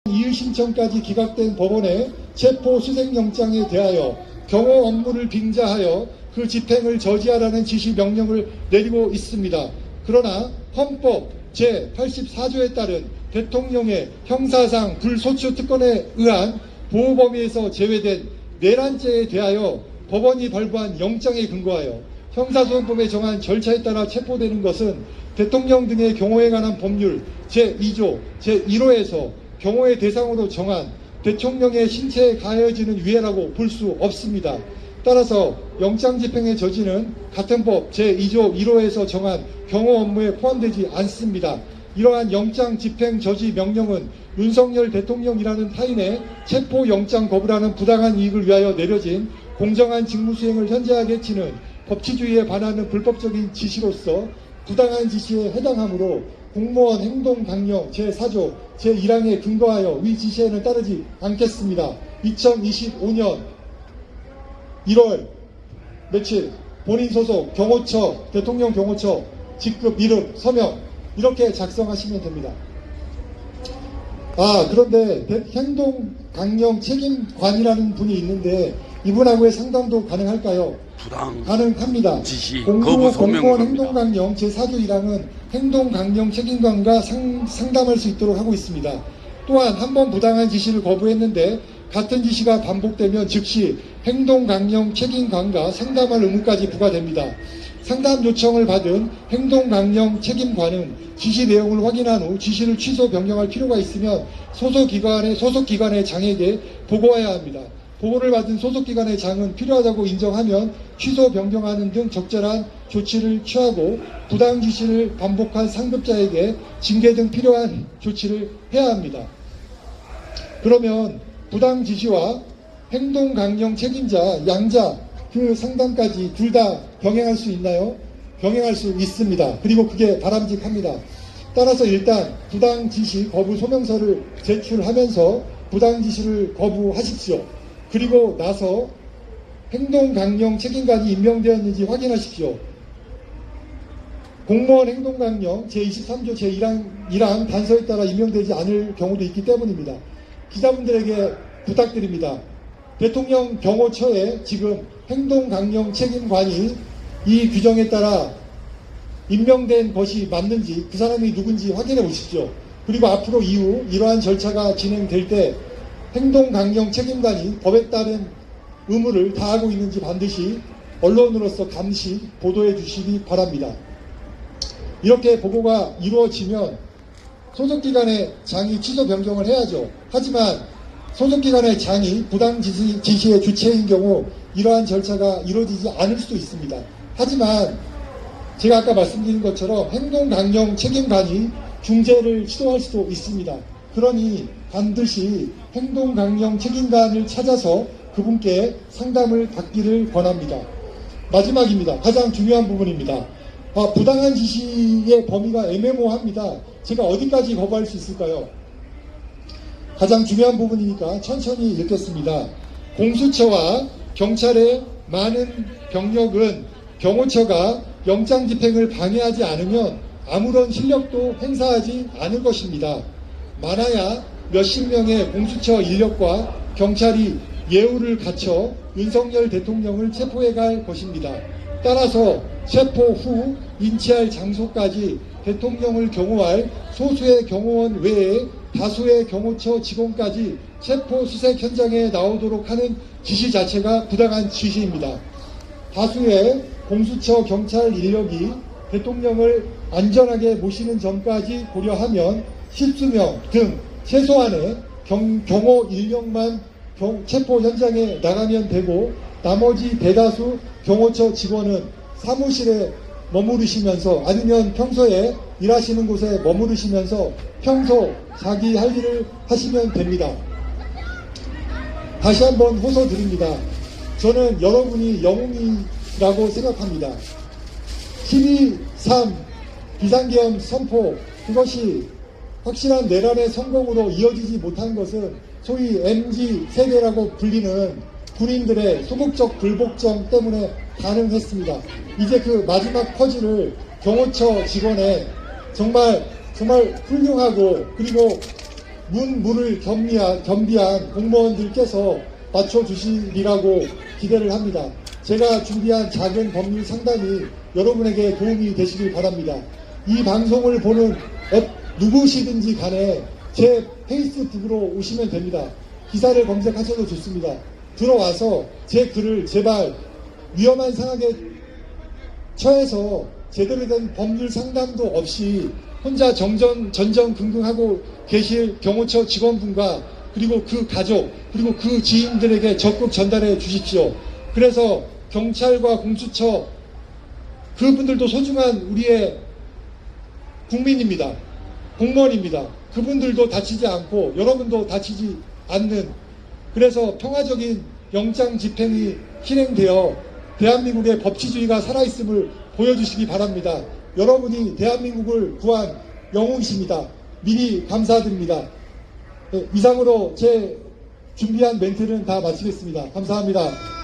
이의 신청까지 기각된 법원의 체포 수색영장에 대하여 경호 업무를 빙자하여 그 집행을 저지하라는 지시 명령을 내리고 있습니다. 그러나 헌법 제84조에 따른 대통령의 형사상 불소추 특권에 의한 보호 범위에서 제외된 내란죄에 대하여 법원이 발부한 영장에 근거하여 형사소송법에 정한 절차에 따라 체포되는 것은 대통령 등의 경호에 관한 법률 제2조 제1호에서 경호의 대상으로 정한 대통령의 신체에 가해지는 위해라고 볼 수 없습니다. 따라서 영장 집행의 저지는 같은 법 제2조 1호에서 정한 경호 업무에 포함되지 않습니다. 이러한 영장 집행 저지 명령은 윤석열 대통령이라는 타인의 체포 영장 거부라는 부당한 이익을 위하여 내려진 공정한 직무 수행을 현저하게 치는 법치주의에 반하는 불법적인 지시로서 부당한 지시에 해당하므로 공무원 행동 강령 제4조 제1항에 근거하여 위 지시에는 따르지 않겠습니다. 2025년 1월 며칠 본인 소속 경호처 대통령 경호처 직급 이름 서명 이렇게 작성하시면 됩니다. 그런데 행동 강령 책임관이라는 분이 있는데 이분하고의 상담도 가능할까요? 가능합니다. 공무원 행동강령 제4조 1항은 행동강령 책임관과 상담할 수 있도록 하고 있습니다. 또한 한 번 부당한 지시를 거부했는데 같은 지시가 반복되면 즉시 행동강령 책임관과 상담할 의무까지 부과됩니다. 상담 요청을 받은 행동강령 책임관은 지시 내용을 확인한 후 지시를 취소 변경할 필요가 있으면 소속기관의 장에게 보고해야 합니다. 보고를 받은 소속기관의 장은 필요하다고 인정하면 취소 변경하는 등 적절한 조치를 취하고 부당 지시를 반복한 상급자에게 징계 등 필요한 조치를 해야 합니다. 그러면 부당 지시와 행동 강령 책임자 양자 그 상담까지 둘 다 병행할 수 있나요? 병행할 수 있습니다. 그리고 그게 바람직합니다. 따라서 일단 부당 지시 거부 소명서를 제출하면서 부당 지시를 거부하십시오. 그리고 나서 행동강령 책임관이 임명되었는지 확인하십시오. 공무원 행동강령 제23조 제1항 단서에 따라 임명되지 않을 경우도 있기 때문입니다. 기자분들에게 부탁드립니다. 대통령 경호처에 지금 행동강령 책임관이 이 규정에 따라 임명된 것이 맞는지 그 사람이 누군지 확인해 보십시오. 그리고 앞으로 이후 이러한 절차가 진행될 때 행동강령 책임관이 법에 따른 의무를 다하고 있는지 반드시 언론으로서 감시, 보도해 주시기 바랍니다. 이렇게 보고가 이루어지면 소속기관의 장이 취소 변경을 해야죠. 하지만 소속기관의 장이 부당 지시의 주체인 경우 이러한 절차가 이루어지지 않을 수도 있습니다. 하지만 제가 아까 말씀드린 것처럼 행동강령 책임관이 중재를 시도할 수도 있습니다. 그러니 반드시 행동강령 책임관을 찾아서 그분께 상담을 받기를 권합니다. 마지막입니다. 가장 중요한 부분입니다. 부당한 지시의 범위가 애매모호합니다. 제가 어디까지 거부할 수 있을까요? 가장 중요한 부분이니까 천천히 읽겠습니다. 공수처와 경찰의 많은 병력은 경호처가 영장 집행을 방해하지 않으면 아무런 실력도 행사하지 않을 것입니다. 많아야 몇십 명의 공수처 인력과 경찰이 예우를 갖춰 윤석열 대통령을 체포해 갈 것입니다. 따라서 체포 후 인치할 장소까지 대통령을 경호할 소수의 경호원 외에 다수의 경호처 직원까지 체포 수색 현장에 나오도록 하는 지시 자체가 부당한 지시입니다. 다수의 공수처 경찰 인력이 대통령을 안전하게 모시는 점까지 고려하면 십수명 등 최소한의 경호 인력만 체포 현장에 나가면 되고 나머지 대다수 경호처 직원은 사무실에 머무르시면서 아니면 평소에 일하시는 곳에 머무르시면서 평소 자기 할 일을 하시면 됩니다. 다시 한번 호소드립니다. 저는 여러분이 영웅이라고 생각합니다. 12.3 비상계엄 선포 그것이 확실한 내란의 성공으로 이어지지 못한 것은 소위 MZ 세대라고 불리는 군인들의 소극적 불복종 때문에 가능했습니다. 이제 그 마지막 퍼즐을 경호처 직원의 정말 훌륭하고 그리고 문무를 겸비한 공무원들께서 맞춰주시리라고 기대를 합니다. 제가 준비한 작은 법률 상담이 여러분에게 도움이 되시길 바랍니다. 이 방송을 보는 누구시든지 간에 제 페이스북으로 오시면 됩니다. 기사를 검색하셔도 좋습니다. 들어와서 제 글을 제발 위험한 상황에 처해서 제대로 된 법률 상담도 없이 혼자 전전긍긍하고 계실 경호처 직원분과 그리고 그 가족 그리고 그 지인들에게 적극 전달해 주십시오. 그래서 경찰과 공수처 그분들도 소중한 우리의 국민입니다. 공무원입니다. 그분들도 다치지 않고 여러분도 다치지 않는, 그래서 평화적인 영장 집행이 실행되어 대한민국의 법치주의가 살아있음을 보여주시기 바랍니다. 여러분이 대한민국을 구한 영웅이십니다. 미리 감사드립니다. 네, 이상으로 제 준비한 멘트는 다 마치겠습니다. 감사합니다.